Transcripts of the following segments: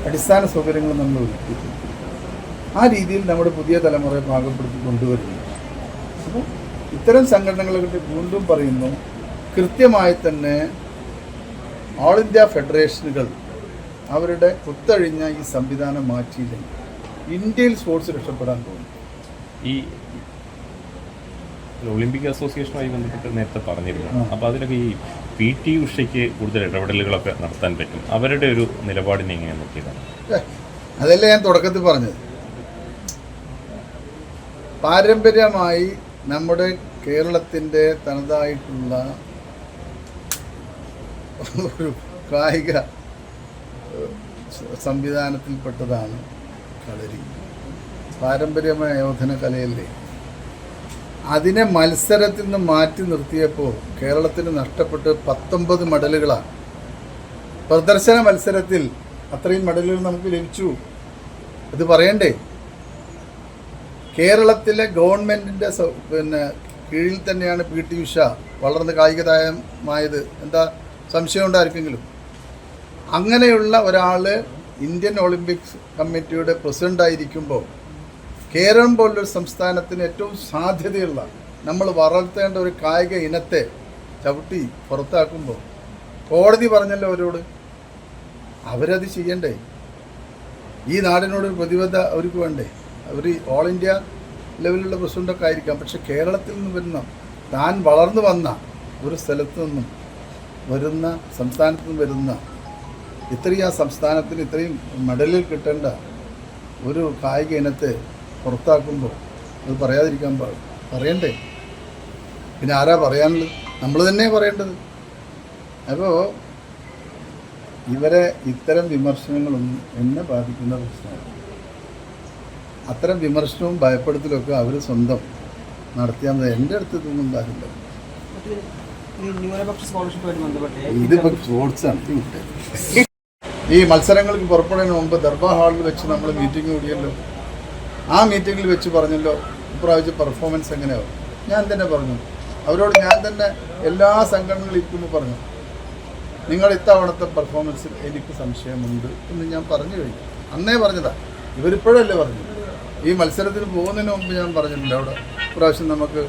അടിസ്ഥാന സൗകര്യങ്ങൾ നമ്മൾ ഒരുക്കിയിട്ടുണ്ട്. ആ രീതിയിൽ നമ്മുടെ പുതിയ തലമുറയെ പാകപ്പെടുത്തി കൊണ്ടുവരുന്നു. അപ്പോൾ ഇത്തരം സംഘടനകളെ പറ്റി വീണ്ടും പറയുന്നു, കൃത്യമായി തന്നെ ഓൾ ഇന്ത്യ ഫെഡറേഷനുകൾ അവരുടെ കുത്തഴിഞ്ഞ ഈ സംവിധാനം മാറ്റിയില്ലെങ്കിൽ ഇന്ത്യയിൽ സ്പോർട്സ് രക്ഷപ്പെടാൻ പോകുന്നു. ഈ ഒളിമ്പിക് അസോസിയേഷനുമായി ബന്ധപ്പെട്ട് നേരത്തെ പറഞ്ഞിരുന്നു. അപ്പോൾ അതിലൊക്കെ ഈ PT ഉഷയ്ക്ക് കൂടുതൽ ഇടപെടലുകളൊക്കെ നടത്താൻ പറ്റും. അവരുടെ ഒരു നിലപാടിനെ എങ്ങനെ നോക്കിയതാണ്? അതല്ലേ ഞാൻ തുടക്കത്തിൽ പറഞ്ഞത്. പാരമ്പര്യമായി നമ്മുടെ കേരളത്തിൻ്റെ തനതായിട്ടുള്ള ഒരു കായിക സംവിധാനത്തിൽപ്പെട്ടതാണ് കളരി. പാരമ്പര്യമായ ആയോധന കലയല്ലേ. അതിനെ മത്സരത്തിൽ നിന്ന് മാറ്റി നിർത്തിയപ്പോൾ കേരളത്തിന് നഷ്ടപ്പെട്ട് 19 മെഡലുകളാണ്. പ്രദർശന മത്സരത്തിൽ അത്രയും മെഡലുകൾ നമുക്ക് ലഭിച്ചു. ഇത് പറയണ്ടേ? കേരളത്തിലെ ഗവൺമെൻറ്റിൻ്റെ കീഴിൽ തന്നെയാണ് PT ഉഷ വളർന്ന് കായികതാരമായത്. എന്താ സംശയം ഉണ്ടായിരിക്കെങ്കിലും? അങ്ങനെയുള്ള ഒരാൾ ഇന്ത്യൻ ഒളിമ്പിക്സ് കമ്മിറ്റിയുടെ പ്രസിഡൻ്റായിരിക്കുമ്പോൾ കേരളം പോലൊരു സംസ്ഥാനത്തിന് ഏറ്റവും സാധ്യതയുള്ള നമ്മൾ വളർത്തേണ്ട ഒരു കായിക ഇനത്തെ ചവിട്ടി പുറത്താക്കുമ്പോൾ കോടതി പറഞ്ഞല്ലോ അവരോട്, അവരത് ചെയ്യണ്ടേ? ഈ നാടിനോടൊരു പ്രതിബദ്ധത അവർക്ക് വേണ്ടേ? അവർ ഓൾ ഇന്ത്യ ലെവലിലുള്ള പ്രസിഡൻ്റൊക്കെ ആയിരിക്കാം, പക്ഷെ കേരളത്തിൽ നിന്ന് വരുന്ന, താൻ വളർന്നു വന്ന ഒരു സ്ഥലത്ത് നിന്നും വരുന്ന, സംസ്ഥാനത്ത് നിന്ന് വരുന്ന, ഇത്രയും ആ സംസ്ഥാനത്തിന് ഇത്രയും മെഡലിൽ കിട്ടേണ്ട ഒരു കായിക ഇനത്തെ പുറത്താക്കുമ്പോൾ അത് പറയാതിരിക്കാൻ പറയണ്ടേ? പിന്നെ ആരാ പറയാനുള്ളത്? നമ്മൾ തന്നെ പറയേണ്ടത്. അപ്പോൾ ഇവരെ ഇത്തരം വിമർശനങ്ങളൊന്നും എന്നെ ബാധിക്കുന്ന പ്രശ്നമാണ്. അത്തരം വിമർശനവും ഭയപ്പെടുത്തലൊക്കെ അവർ സ്വന്തം നടത്തിയാൽ മതി. എൻ്റെ അടുത്ത് ഇതൊന്നും ഉണ്ടാകില്ല. ഇതിപ്പോൾ സ്പോർട്സാണ്. ഈ മത്സരങ്ങൾക്ക് പുറപ്പെടുന്നതിന് മുമ്പ് ദർബാർ ഹാളിൽ വെച്ച് നമ്മൾ മീറ്റിംഗ് കൂടിയല്ലോ. ആ മീറ്റിങ്ങിൽ വെച്ച് പറഞ്ഞല്ലോ ഇപ്രാവശ്യം പെർഫോമൻസ് എങ്ങനെയാവും. ഞാൻ തന്നെ പറഞ്ഞു അവരോട്, ഞാൻ തന്നെ എല്ലാ സംഘടനകളും ഇരിക്കുമ്പോൾ പറഞ്ഞു, നിങ്ങൾ ഇത്തവണത്തെ പെർഫോമൻസിൽ എനിക്ക് സംശയമുണ്ട് എന്ന് ഞാൻ പറഞ്ഞു കഴിഞ്ഞു. അന്നേ പറഞ്ഞതാ. ഇവരിപ്പോഴല്ലേ പറഞ്ഞു. ഈ മത്സരത്തിന് പോകുന്നതിന് മുമ്പ് ഞാൻ പറഞ്ഞിട്ടില്ല അവിടെ ഇപ്രാവശ്യം നമുക്ക്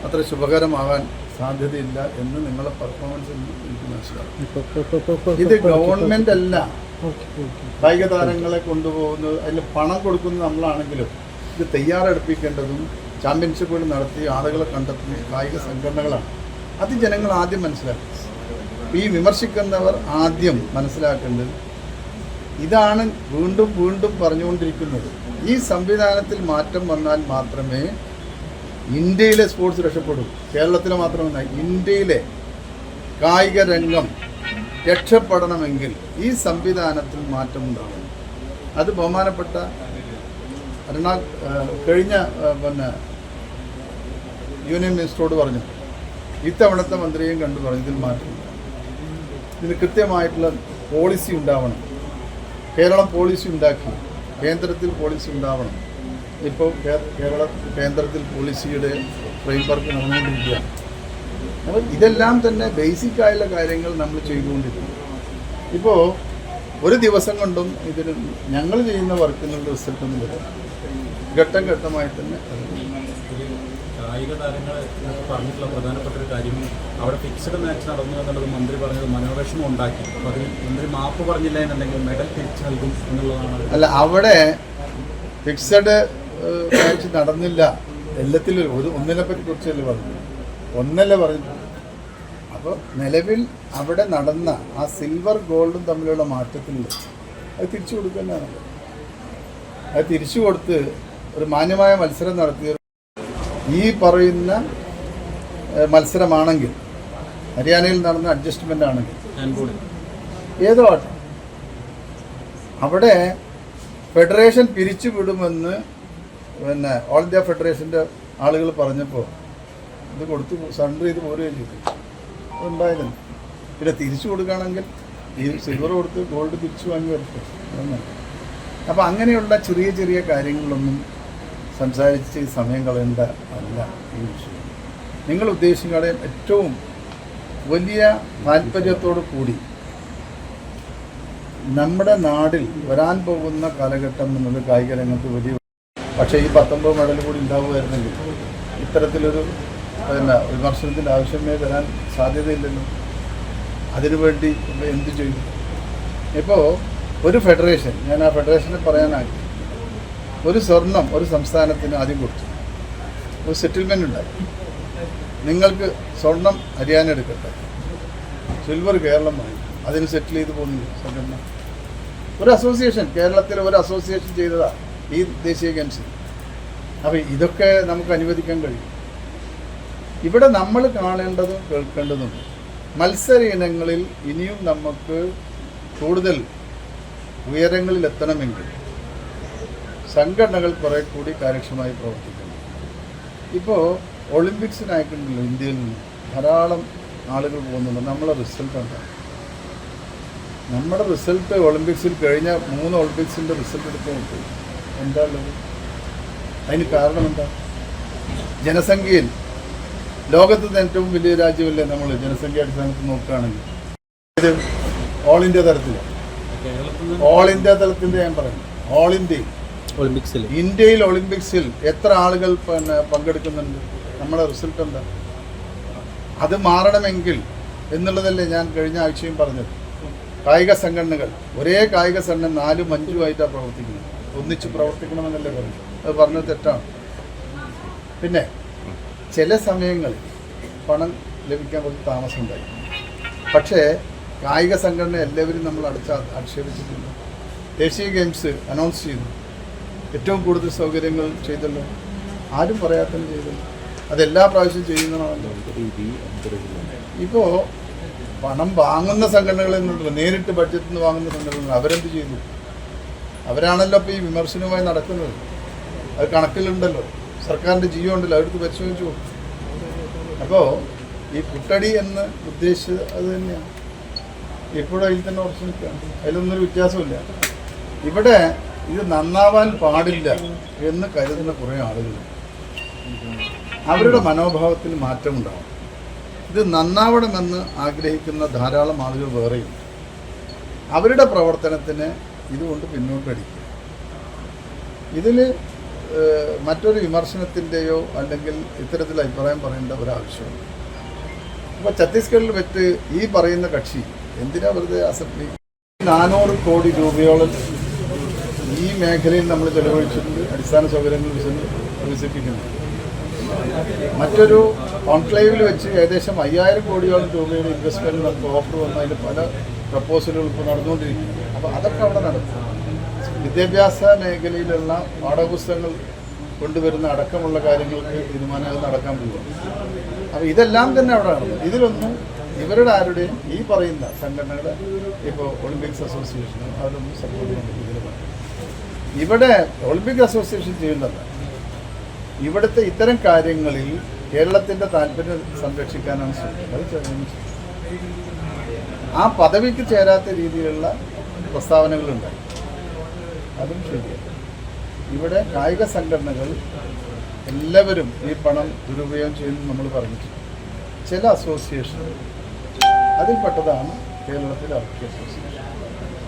അത്ര ശുഭകരമാകാൻ സാധ്യതയില്ല എന്ന് നിങ്ങളെ പെർഫോമൻസ് എനിക്ക് മനസ്സിലാവും. ഇത് ഗവൺമെൻറ് അല്ല കായിക താരങ്ങളെ കൊണ്ടുപോകുന്നത്. അതിൽ പണം കൊടുക്കുന്നത് നമ്മളാണെങ്കിലും ഇത് തയ്യാറെടുപ്പിക്കേണ്ടതും ചാമ്പ്യൻഷിപ്പുകൾ നടത്തി ആളുകളെ കണ്ടെത്തുന്ന കായിക സംഘടനകളാണ്. അത് ജനങ്ങൾ ആദ്യം മനസ്സിലാക്കും. ഈ വിമർശിക്കുന്നവർ ആദ്യം മനസ്സിലാക്കേണ്ടത് ഇതാണ്. വീണ്ടും വീണ്ടും പറഞ്ഞുകൊണ്ടിരിക്കുന്നത്, ഈ സംവിധാനത്തിൽ മാറ്റം വന്നാൽ മാത്രമേ ഇന്ത്യയിലെ സ്പോർട്സ് രക്ഷപ്പെടൂ. കേരളത്തിലെ മാത്രമല്ല, ഇന്ത്യയിലെ കായിക രംഗം രക്ഷപ്പെടണമെങ്കിൽ ഈ സംവിധാനത്തിൽ മാറ്റമുണ്ടാകും. അത് ബഹുമാനപ്പെട്ട കഴിഞ്ഞ യൂണിയൻ മിനിസ്റ്ററോട് പറഞ്ഞു. ഇത്തവണത്തെ മന്ത്രിയെയും കണ്ടു പറഞ്ഞു ഇതിൽ മാറ്റമില്ല. ഇതിന് കൃത്യമായിട്ടുള്ള പോളിസി ഉണ്ടാവണം. കേരളം പോളിസി ഉണ്ടാക്കി, കേന്ദ്രത്തിൽ പോളിസി ഉണ്ടാവണം. ഇപ്പോൾ കേന്ദ്രത്തിൽ പോളിസിയുടെ ഫ്രെയിംവർക്ക് നടന്നുകൊണ്ടിരിക്കുകയാണ്. അപ്പോൾ ഇതെല്ലാം തന്നെ ബേസിക്കായുള്ള കാര്യങ്ങൾ നമ്മൾ ചെയ്തുകൊണ്ടിരിക്കുന്നു. ഇപ്പോൾ ഒരു ദിവസം കൊണ്ടും ഇതിന് ഞങ്ങൾ ചെയ്യുന്ന വർക്കിനുള്ള റിസൾട്ടൊന്നും വരും. ഘട്ടം ഘട്ടമായി തന്നെ കായിക താരങ്ങൾ പറഞ്ഞിട്ടുള്ള പ്രധാനപ്പെട്ട ഒരു കാര്യം, അവിടെ ഫിക്സഡ് മാച്ച് നടന്നു എന്നുള്ളത് മന്ത്രി പറഞ്ഞത് മനോവിഷമം ഉണ്ടാക്കി. അപ്പോൾ അതിൽ മന്ത്രി മാപ്പ് പറഞ്ഞില്ല എന്നുണ്ടെങ്കിൽ മെഡൽ തിരിച്ചു നൽകും എന്നുള്ളതാണ്. അല്ല, അവിടെ ഫിക്സഡ് മാച്ച് നടന്നില്ല. എല്ലാത്തിലും ഒന്നിനെ പറ്റി കുറിച്ചല്ലേ പറഞ്ഞു, ഒന്നല്ലേ പറഞ്ഞു. അപ്പോൾ നിലവിൽ അവിടെ നടന്ന ആ സിൽവർ ഗോൾഡും തമ്മിലുള്ള മാറ്റത്തിൽ അത് തിരിച്ചു കൊടുക്കുന്നതാണ്. അത് തിരിച്ചു കൊടുത്ത് ഒരു മാന്യമായ മത്സരം നടത്തിയ ഈ പറയുന്ന മത്സരമാണെങ്കിൽ, ഹരിയാനയിൽ നടന്ന അഡ്ജസ്റ്റ്മെൻ്റ് ആണെങ്കിൽ ഏതോ ആട്ടെ, അവിടെ ഫെഡറേഷൻ പിരിച്ചുവിടുമെന്ന് ഓൾ ഇന്ത്യ ഫെഡറേഷൻ്റെ ആളുകൾ പറഞ്ഞപ്പോൾ ഇത് കൊടുത്ത് സറണ്ടർ ചെയ്ത് പോരുകയും ചെയ്തു. അതുണ്ടായിരുന്നു. പിന്നെ തിരിച്ചു കൊടുക്കുകയാണെങ്കിൽ ഈ സിൽവർ കൊടുത്ത് ഗോൾഡ് തിരിച്ചു വാങ്ങി വരട്ടെ. അപ്പോൾ അങ്ങനെയുള്ള ചെറിയ ചെറിയ കാര്യങ്ങളൊന്നും സംസാരിച്ച് സമയം കളയേണ്ട അല്ല ഈ വിഷയം. നിങ്ങൾ ഉദ്ദേശിക്കുന്ന ഏറ്റവും വലിയ താല്പര്യത്തോടു കൂടി നമ്മുടെ നാടിൽ വരാൻ പോകുന്ന കാലഘട്ടം എന്നത് കായിക രംഗത്ത് വലിയ, പക്ഷേ ഈ 19 മെഡൽ കൂടി ഉണ്ടാവുമായിരുന്നെങ്കിൽ ഇത്തരത്തിലൊരു വിമർശനത്തിൻ്റെ ആവശ്യമേ വരാൻ സാധ്യതയില്ലല്ലോ. അതിനുവേണ്ടി എന്ത് ചെയ്യും? ഇപ്പോൾ ഒരു ഫെഡറേഷൻ, ഞാൻ ആ ഫെഡറേഷനെ പറയാനാക്കി, ഒരു സ്വർണം ഒരു സംസ്ഥാനത്തിന് ആദ്യം കൊടുത്തു, ഒരു സെറ്റിൽമെൻ്റ് ഉണ്ടായി. നിങ്ങൾക്ക് സ്വർണം ഹരിയാന എടുക്കട്ടെ, സിൽവർ കേരളം വാങ്ങി, അതിന് സെറ്റിൽ ചെയ്ത് പോകുന്നു സംഘടന. ഒരു അസോസിയേഷൻ, കേരളത്തിൽ ഒരു അസോസിയേഷൻ ചെയ്തതാണ് ഈ ദേശീയ ഗെയിംസിൽ. അപ്പോൾ ഇതൊക്കെ നമുക്ക് അനുവദിക്കാൻ കഴിയും. ഇവിടെ നമ്മൾ കാണേണ്ടതും കേൾക്കേണ്ടതും മത്സര ഇനങ്ങളിൽ ഇനിയും നമുക്ക് കൂടുതൽ ഉയരങ്ങളിൽ എത്തണമെങ്കിൽ സംഘടനകൾ കുറേ കൂടി കാര്യക്ഷമമായി പ്രവർത്തിക്കണം. ഇപ്പോൾ ഒളിമ്പിക്സിനായിട്ടുണ്ടല്ലോ ഇന്ത്യയിൽ നിന്ന് ധാരാളം ആളുകൾ പോകുന്നുണ്ട്. നമ്മളെ റിസൾട്ട് എന്താണ്? നമ്മുടെ റിസൾട്ട് ഒളിമ്പിക്സിൽ കഴിഞ്ഞ 3 ഒളിമ്പിക്സിൻ്റെ റിസൾട്ട് എടുത്ത് നോക്കും, എന്താ ഉള്ളത്? അതിന് കാരണം എന്താ? ജനസംഖ്യയിൽ ലോകത്ത് ഏറ്റവും വലിയ രാജ്യമല്ലേ നമ്മൾ ജനസംഖ്യ അടിസ്ഥാനത്തിൽ നോക്കുകയാണെങ്കിൽ. ഇത് ഓൾ ഇന്ത്യ തലത്തിലാണ്. ഓൾ ഇന്ത്യ തലത്തിൻ്റെ ഞാൻ പറയുന്നത്, ഓൾ ഇന്ത്യയിൽ ഇന്ത്യയിൽ ഒളിമ്പിക്സിൽ എത്ര ആളുകൾ പങ്കെടുക്കുന്നുണ്ട്? നമ്മുടെ റിസൾട്ട് എന്താ? അത് മാറണമെങ്കിൽ എന്നുള്ളതല്ലേ ഞാൻ കഴിഞ്ഞ ആഴ്ചയും പറഞ്ഞത്. കായിക സംഘടനകൾ, ഒരേ കായിക സംഘടന 4ഉം 5ഉം ആയിട്ടാണ് പ്രവർത്തിക്കുന്നത്. ഒന്നിച്ച് പ്രവർത്തിക്കണമെന്നല്ലേ പറഞ്ഞു. അത് പറഞ്ഞത് തെറ്റാണ്. പിന്നെ ചില സമയങ്ങളിൽ പണം ലഭിക്കാൻ കുറച്ച് താമസമുണ്ടായി. പക്ഷേ കായിക സംഘടന എല്ലാവരും നമ്മൾ ആക്ഷേപിച്ചിട്ടുണ്ട്. ദേശീയ ഗെയിംസ് അനൗൺസ് ചെയ്തു, ഏറ്റവും കൂടുതൽ സൗകര്യങ്ങൾ ചെയ്തല്ലോ. ആരും പറയാത്തന്നെ ചെയ്തല്ലോ. അതെല്ലാ പ്രാവശ്യവും ചെയ്യുന്നതാണല്ലോ. ഇപ്പോൾ പണം വാങ്ങുന്ന സംഘടനകളിൽ നിന്നുണ്ടല്ലോ, നേരിട്ട് ബഡ്ജറ്റിൽ നിന്ന് വാങ്ങുന്ന സംഘടനകൾ, അവരെന്ത് ചെയ്തു? അവരാണല്ലോ ഇപ്പോൾ ഈ വിമർശനവുമായി നടക്കുന്നത്. അത് കണക്കിലുണ്ടല്ലോ, സർക്കാരിൻ്റെ ജിയോ ഉണ്ടല്ലോ, അതെടുത്ത് പരിശോധിച്ചു. അപ്പോൾ ഈ കുട്ടടി എന്ന് ഉദ്ദേശിച്ചത് അത് തന്നെയാണ്. ഇപ്പോഴും അതിൽ തന്നെ ഉറച്ചു നിൽക്കുകയാണ്. അതിലൊന്നൊരു വ്യത്യാസമില്ല. ഇവിടെ ഇത് നന്നാവാൻ പാടില്ല എന്ന് കരുതുന്ന കുറേ ആളുകൾ, അവരുടെ മനോഭാവത്തിൽ മാറ്റമുണ്ടാവും. ഇത് നന്നാവണമെന്ന് ആഗ്രഹിക്കുന്ന ധാരാളം ആളുകൾ വേറെയും അവരുടെ പ്രവർത്തനത്തിന് ഇതുകൊണ്ട് പിന്നോട്ടടിക്കും. ഇതിൽ മറ്റൊരു വിമർശനത്തിൻ്റെയോ അല്ലെങ്കിൽ ഇത്തരത്തിൽ അഭിപ്രായം പറയേണ്ട ഒരാവശ്യമുണ്ട്. അപ്പോൾ ഛത്തീസ്ഗഡിൽ വെച്ച് ഈ പറയുന്ന കക്ഷി എന്തിനാ വെറുതെ അസംബ്ലി 400 കോടി രൂപയോളം ഈ മേഖലയിൽ നമ്മൾ ചെലവഴിച്ചിട്ടുണ്ട്, അടിസ്ഥാന സൗകര്യങ്ങൾ വികസിപ്പിക്കുന്നു. മറ്റൊരു കോൺക്ലേവിൽ വെച്ച് ഏകദേശം 5000 കോടിയോളം രൂപയുടെ ഇൻവെസ്റ്റ്മെൻറ്റ് നമുക്ക് ഓഫർ വന്ന് അതിൽ പല പ്രപ്പോസലുകൾ ഇപ്പോൾ നടന്നുകൊണ്ടിരിക്കുന്നു. അപ്പോൾ അതൊക്കെ അവിടെ നടക്കും. വിദ്യാഭ്യാസ മേഖലയിലുള്ള പാഠപുസ്തകങ്ങൾ കൊണ്ടുവരുന്ന അടക്കമുള്ള കാര്യങ്ങൾക്ക് തീരുമാനം നടക്കാൻ പോകും. അപ്പോൾ ഇതെല്ലാം തന്നെ അവിടെ നടന്നു. ഇതിലൊന്നും ഇവരുടെ ആരുടെയും ഈ പറയുന്ന സംഘടനകളെ ഇപ്പോൾ ഒളിമ്പിക്സ് അസോസിയേഷനും അവരൊന്നും സപ്പോർട്ട് ചെയ്യുന്നത് ഇതിൽ പറയും. ഇവിടെ ഒളിമ്പിക് അസോസിയേഷൻ ചെയ്യുന്നത് ഇവിടുത്തെ ഇത്തരം കാര്യങ്ങളിൽ കേരളത്തിൻ്റെ താല്പര്യം സംരക്ഷിക്കാനാണ് ശ്രമിക്കുന്നത്. ആ പദവിക്ക് ചേരാത്ത രീതിയിലുള്ള പ്രസ്താവനകളുണ്ടായി. അതും ശരിയാണ്. ഇവിടെ കായിക സംഘടനകൾ എല്ലാവരും ഈ പണം ദുരുപയോഗം ചെയ്യുന്നു നമ്മൾ പറഞ്ഞിട്ടുണ്ട്. ചില അസോസിയേഷനുകൾ അതിൽപ്പെട്ടതാണ് കേരളത്തിലെ ഹോക്കി അസോസിയേഷൻ.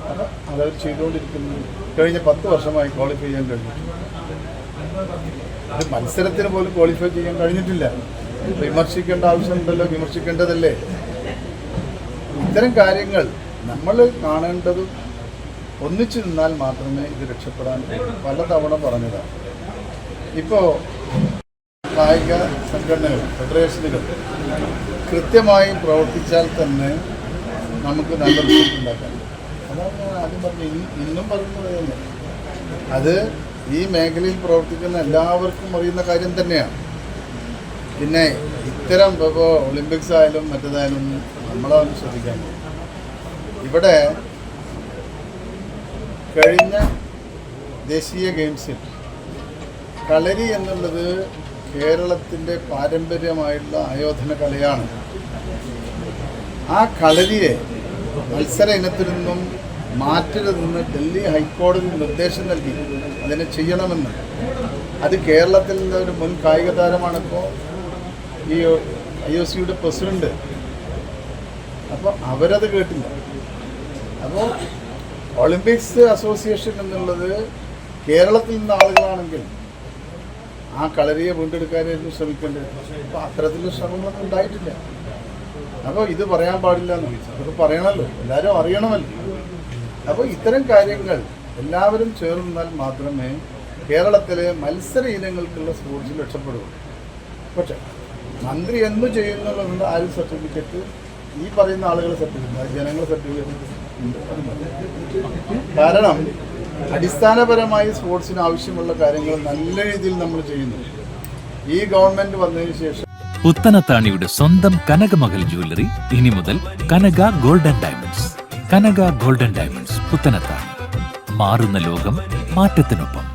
അപ്പോൾ അതവർ ചെയ്തുകൊണ്ടിരിക്കുന്നത് കഴിഞ്ഞ 10 വർഷമായി ക്വാളിഫൈ ചെയ്യാൻ കഴിഞ്ഞിട്ടുണ്ട്. അത് മത്സരത്തിന് പോലും ക്വാളിഫൈ ചെയ്യാൻ കഴിഞ്ഞിട്ടില്ല. വിമർശിക്കേണ്ട ആവശ്യമുണ്ടല്ലോ, വിമർശിക്കേണ്ടതല്ലേ. ഇത്തരം കാര്യങ്ങൾ നമ്മൾ കാണേണ്ടതും ഒന്നിച്ചു നിന്നാൽ മാത്രമേ ഇത് രക്ഷപ്പെടാൻ പലതവണ പറഞ്ഞതാണ്. ഇപ്പോൾ കായിക സംഘടനകൾ, ഫെഡറേഷനുകൾ കൃത്യമായി പ്രവർത്തിച്ചാൽ തന്നെ നമുക്ക് നല്ല റിസൾട്ട് ഉണ്ടാക്കാൻ. അതാണ് ഞാൻ ആദ്യം പറഞ്ഞത്, ഇന്നും പറയുന്നത് തന്നെ. അത് ഈ മേഖലയിൽ പ്രവർത്തിക്കുന്ന എല്ലാവർക്കും അറിയുന്ന കാര്യം തന്നെയാണ്. പിന്നെ ഇത്തരം ഇപ്പോൾ ഒളിമ്പിക്സ് ആയാലും മറ്റേതായാലും നമ്മളതൊന്ന് ശ്രദ്ധിക്കാൻ പോകും. ഇവിടെ കഴിഞ്ഞ ദേശീയ ഗെയിംസിൽ കളരി എന്നുള്ളത് കേരളത്തിൻ്റെ പാരമ്പര്യമായുള്ള ആയോധന കലയാണ്. ആ കളരിയെ മത്സര ഇനത്തിൽ നിന്നും മാറ്റരുതെന്ന് ഡൽഹി ഹൈക്കോടതി നിർദ്ദേശം നൽകി അതിനെ ചെയ്യണമെന്ന്. അത് കേരളത്തിൽ ഒരു മുൻ കായിക താരമാണിപ്പോൾ ഈ IOC പ്രസിഡന്റ്. അപ്പോൾ അവരത് കേട്ടില്ല. അപ്പോൾ ഒളിമ്പിക്സ് അസോസിയേഷൻ എന്നുള്ളത് കേരളത്തിൽ നിന്ന് ആളുകളാണെങ്കിൽ ആ കളരിയെ വീണ്ടെടുക്കാനായിരുന്നു ശ്രമിക്കേണ്ടത്. അപ്പോൾ അത്തരത്തിലുള്ള ശ്രമങ്ങളൊന്നും ഉണ്ടായിട്ടില്ല. അപ്പോൾ ഇത് പറയാൻ പാടില്ല അതൊക്കെ പറയണമല്ലോ, എല്ലാവരും അറിയണമല്ലോ. അപ്പോൾ ഇത്തരം കാര്യങ്ങൾ എല്ലാവരും ചേർന്നാൽ മാത്രമേ കേരളത്തിലെ മത്സര ഇനങ്ങൾക്കുള്ള സ്പോർട്സിൽ രക്ഷപ്പെടുള്ളൂ. പക്ഷേ മന്ത്രി എന്തു ചെയ്യുന്നുള്ളത് ആരും സർട്ടിഫിക്കറ്റ് ഈ പറയുന്ന ആളുകൾ സർട്ടിഫിക്കറ്റ് ജനങ്ങൾ സർട്ടിഫിക്കറ്റ് ഉണ്ട്. കാരണം അടിസ്ഥാനപരമായി സ്പോർട്സിന് ആവശ്യമുള്ള കാര്യങ്ങൾ നല്ല രീതിയിൽ നമ്മൾ ചെയ്യുന്നു. ഈ ഗവൺമെന്റ് വന്നതിന് ശേഷം പുത്തനത്താണിയുടെ സ്വന്തം കനകമകൽ ജ്വല്ലറി ഇനി മുതൽ കനക ഗോൾഡൻ ഡയമണ്ട്സ്. കനക ഗോൾഡൻ ഡയമണ്ട്സ് പുത്തനത്താണി. മാറുന്ന ലോകം മാറ്റത്തിനൊപ്പം.